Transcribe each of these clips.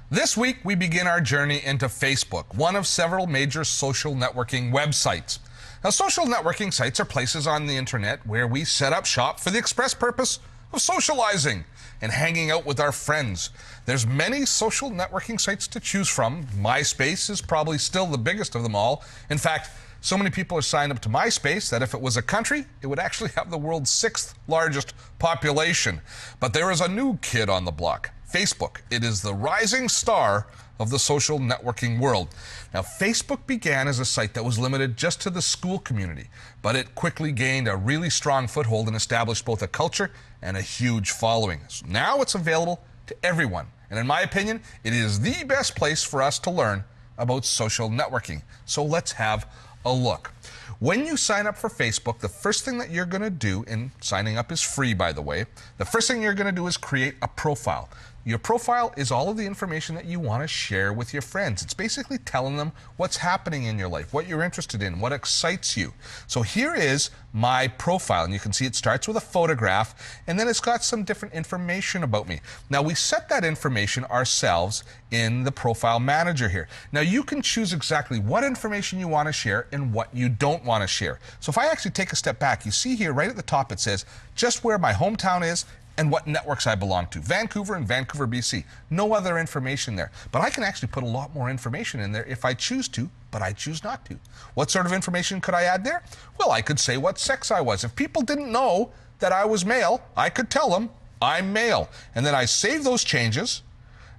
This week, we begin our journey into Facebook, one of several major social networking websites. Now, social networking sites are places on the internet where we set up shop for the express purpose of socializing and hanging out with our friends. There's many social networking sites to choose from. MySpace is probably still the biggest of them all. In fact, so many people are signed up to MySpace that if it was a country, it would actually have the world's 6th largest population. But there is a new kid on the block. Facebook. It is the rising star of the social networking world. Now, Facebook began as a site that was limited just to the school community, but it quickly gained a really strong foothold and established both a culture and a huge following. So now it's available to everyone. And in my opinion, it is the best place for us to learn about social networking. So let's have a look. When you sign up for Facebook, the first thing that you're going to do, and signing up is free, by the way, the first thing you're going to do is create a profile. Your profile is all of the information that you want to share with your friends. It's basically telling them what's happening in your life, what you're interested in, what excites you. So here is my profile, and you can see it starts with a photograph, and then it's got some different information about me. Now, we set that information ourselves in the profile manager here. Now, you can choose exactly what information you want to share and what you don't want to share. So if I actually take a step back, you see here right at the top it says just where my hometown is and what networks I belong to. Vancouver and Vancouver, BC. No other information there. But I can actually put a lot more information in there if I choose to, but I choose not to. What sort of information could I add there? Well, I could say what sex I was. If people didn't know that I was male, I could tell them I'm male. And then I save those changes,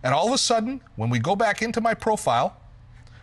and all of a sudden, when we go back into my profile,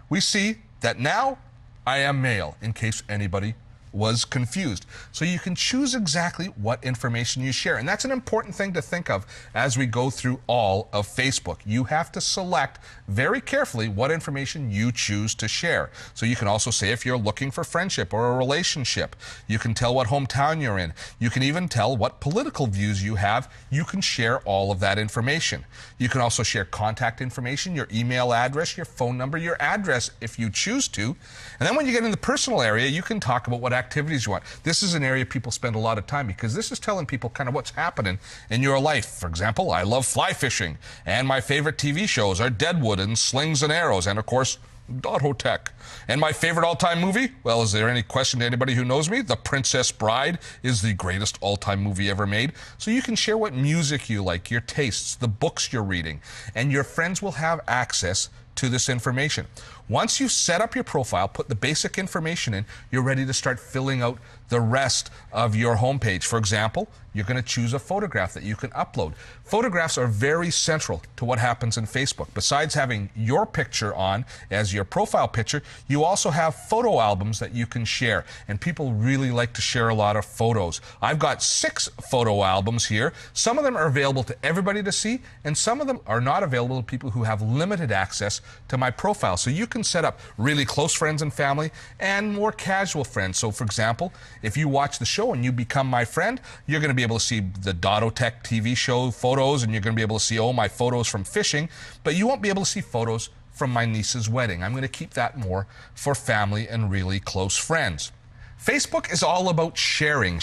we see that now I am male, in case anybody was confused. So you can choose exactly what information you share. And that's an important thing to think of as we go through all of Facebook. You have to select very carefully what information you choose to share. So you can also say if you're looking for friendship or a relationship. You can tell what hometown you're in. You can even tell what political views you have. You can share all of that information. You can also share contact information, your email address, your phone number, your address if you choose to. And then when you get in the personal area, you can talk about what activities you want. This is an area people spend a lot of time because this is telling people kind of what's happening in your life. For example, I love fly fishing, and my favorite TV shows are Deadwood and Slings and Arrows, and of course, Dotto Tech. And my favorite all-time movie? Well, is there any question to anybody who knows me? The Princess Bride is the greatest all-time movie ever made. So you can share what music you like, your tastes, the books you're reading, and your friends will have access to this information. Once you've set up your profile, put the basic information in, you're ready to start filling out the rest of your homepage. For example, you're going to choose a photograph that you can upload. Photographs are very central to what happens in Facebook. Besides having your picture on as your profile picture, you also have photo albums that you can share. And people really like to share a lot of photos. I've got 6 photo albums here. Some of them are available to everybody to see, and some of them are not available to people who have limited access to my profile. So you can set up really close friends and family and more casual friends. So for example, if you watch the show and you become my friend, you're going to be able to see the Dotto Tech TV show photos, and you're going to be able to see all my photos from fishing, but you won't be able to see photos from my niece's wedding. I'm going to keep that more for family and really close friends. Facebook is all about sharing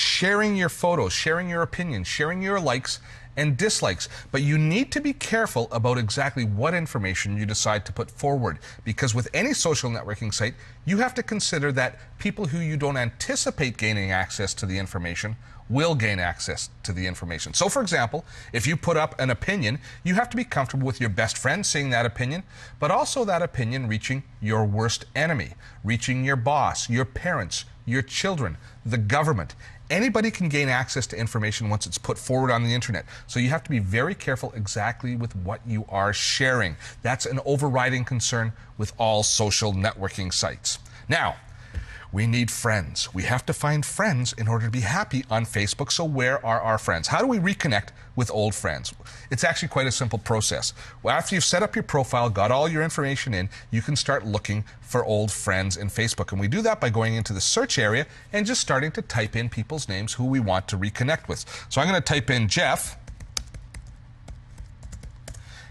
your photos, sharing your opinions, sharing your likes and dislikes. But you need to be careful about exactly what information you decide to put forward, because with any social networking site, you have to consider that people who you don't anticipate gaining access to the information will gain access to the information. So for example, if you put up an opinion, you have to be comfortable with your best friend seeing that opinion, but also that opinion reaching your worst enemy, reaching your boss, your parents, your children, the government. Anybody can gain access to information once it's put forward on the internet. So you have to be very careful exactly with what you are sharing. That's an overriding concern with all social networking sites. Now, we need friends. We have to find friends in order to be happy on Facebook. So where are our friends? How do we reconnect with old friends? It's actually quite a simple process. Well, after you've set up your profile, got all your information in, you can start looking for old friends in Facebook. And we do that by going into the search area and just starting to type in people's names who we want to reconnect with. So I'm going to type in Jeff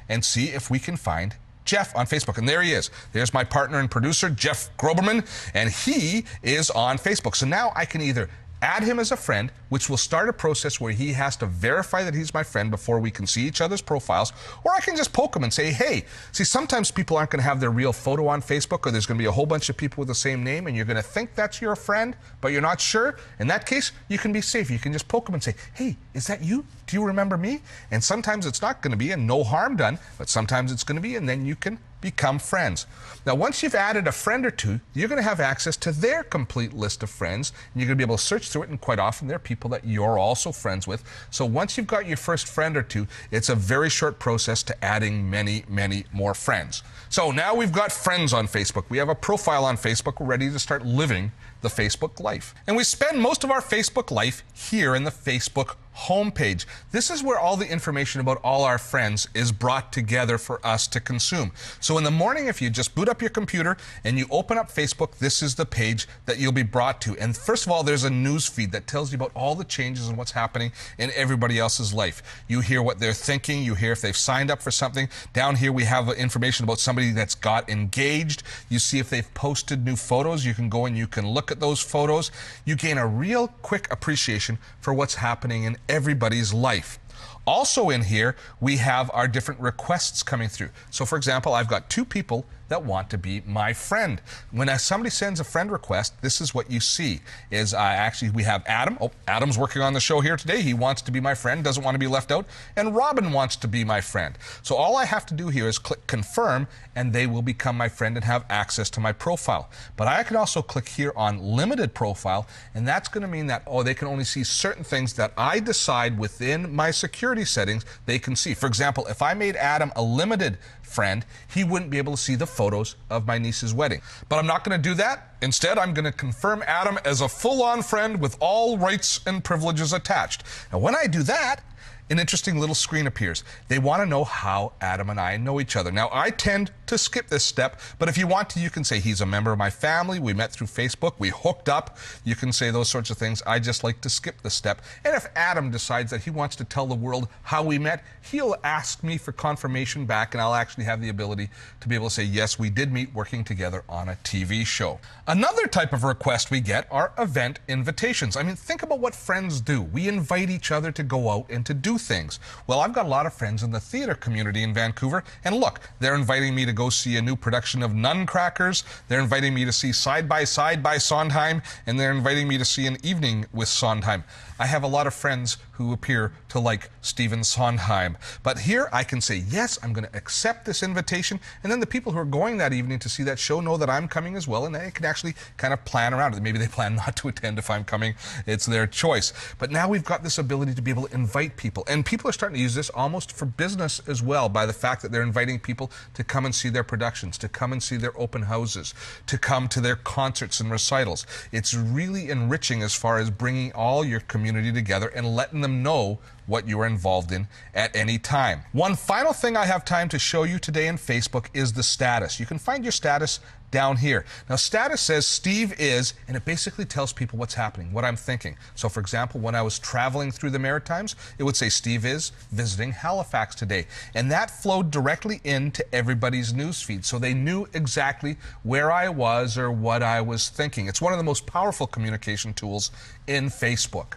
and see if we can find Jeff on Facebook. And there he is. There's my partner and producer, Jeff Groberman, and he is on Facebook. So now I can either add him as a friend, which will start a process where he has to verify that he's my friend before we can see each other's profiles, or I can just poke him and say, hey, see, sometimes people aren't going to have their real photo on Facebook, or there's going to be a whole bunch of people with the same name, and you're going to think that's your friend, but you're not sure. In that case, you can be safe. You can just poke him and say, hey, is that you? Do you remember me? And sometimes it's not going to be, and no harm done, but sometimes it's going to be, and then you can become friends. Now, once you've added a friend or two, you're going to have access to their complete list of friends, and you're going to be able to search through it, and quite often they're people that you're also friends with. So once you've got your first friend or two, it's a very short process to adding many, many more friends. So now we've got friends on Facebook. We have a profile on Facebook. We're ready to start living the Facebook life. And we spend most of our Facebook life here in the Facebook homepage. This is where all the information about all our friends is brought together for us to consume. So in the morning, if you just boot up your computer and you open up Facebook, this is the page that you'll be brought to. And first of all, there's a news feed that tells you about all the changes and what's happening in everybody else's life. You hear what they're thinking. You hear if they've signed up for something. Down here, we have information about somebody that's got engaged. You see if they've posted new photos. You can go and you can look at those photos. You gain a real quick appreciation for what's happening in everybody's life. Also in here, we have our different requests coming through. So for example, I've got two people that want to be my friend. When somebody sends a friend request, this is what you see. Is actually we have Adam. Oh, Adam's working on the show here today. He wants to be my friend, doesn't want to be left out. And Robin wants to be my friend. So all I have to do here is click confirm, and they will become my friend and have access to my profile. But I can also click here on limited profile, and that's going to mean that, oh, they can only see certain things that I decide within my security settings they can see. For example, if I made Adam a limited friend, he wouldn't be able to see the photos of my niece's wedding. But I'm not going to do that. Instead, I'm going to confirm Adam as a full-on friend with all rights and privileges attached. Now, when I do that, an interesting little screen appears. They want to know how Adam and I know each other. Now, I tend to skip this step, but if you want to, you can say he's a member of my family, we met through Facebook, we hooked up. You can say those sorts of things. I just like to skip the step. And if Adam decides that he wants to tell the world how we met, he'll ask me for confirmation back, and I'll actually have the ability to be able to say, yes, we did meet working together on a TV show. Another type of request we get are event invitations. I mean, think about what friends do. We invite each other to go out and to do things. Well, I've got a lot of friends in the theater community in Vancouver, and look, they're inviting me to go see a new production of Nutcrackers, they're inviting me to see Side by Side by Sondheim, and they're inviting me to see An Evening with Sondheim. I have a lot of friends who appear to like Stephen Sondheim. But here I can say, yes, I'm going to accept this invitation, and then the people who are going that evening to see that show know that I'm coming as well, and they can actually kind of plan around it. Maybe they plan not to attend if I'm coming. It's their choice. But now we've got this ability to be able to invite people, and people are starting to use this almost for business as well, by the fact that they're inviting people to come and see their productions, to come and see their open houses, to come to their concerts and recitals. It's really enriching as far as bringing all your community together and letting them know what you are involved in at any time. One final thing I have time to show you today in Facebook is the status. You can find your status down here. Now, status says Steve is, and it basically tells people what's happening, what I'm thinking. So, for example, when I was traveling through the Maritimes, it would say Steve is visiting Halifax today. And that flowed directly into everybody's newsfeed, so they knew exactly where I was or what I was thinking. It's one of the most powerful communication tools in Facebook.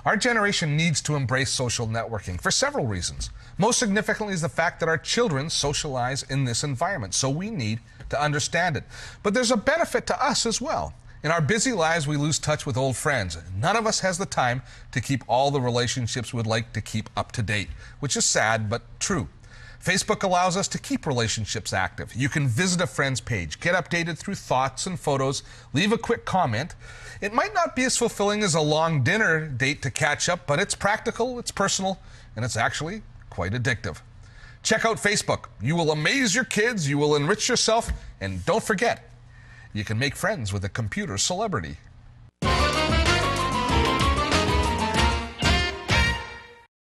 Our generation needs to embrace social networking for several reasons. Most significantly is the fact that our children socialize in this environment, so we need to understand it. But there's a benefit to us as well. In our busy lives, we lose touch with old friends. None of us has the time to keep all the relationships we'd like to keep up to date, which is sad but true. Facebook allows us to keep relationships active. You can visit a friend's page, get updated through thoughts and photos, leave a quick comment. It might not be as fulfilling as a long dinner date to catch up, but it's practical, it's personal, and it's actually quite addictive. Check out Facebook. You will amaze your kids, you will enrich yourself, and don't forget, you can make friends with a computer celebrity.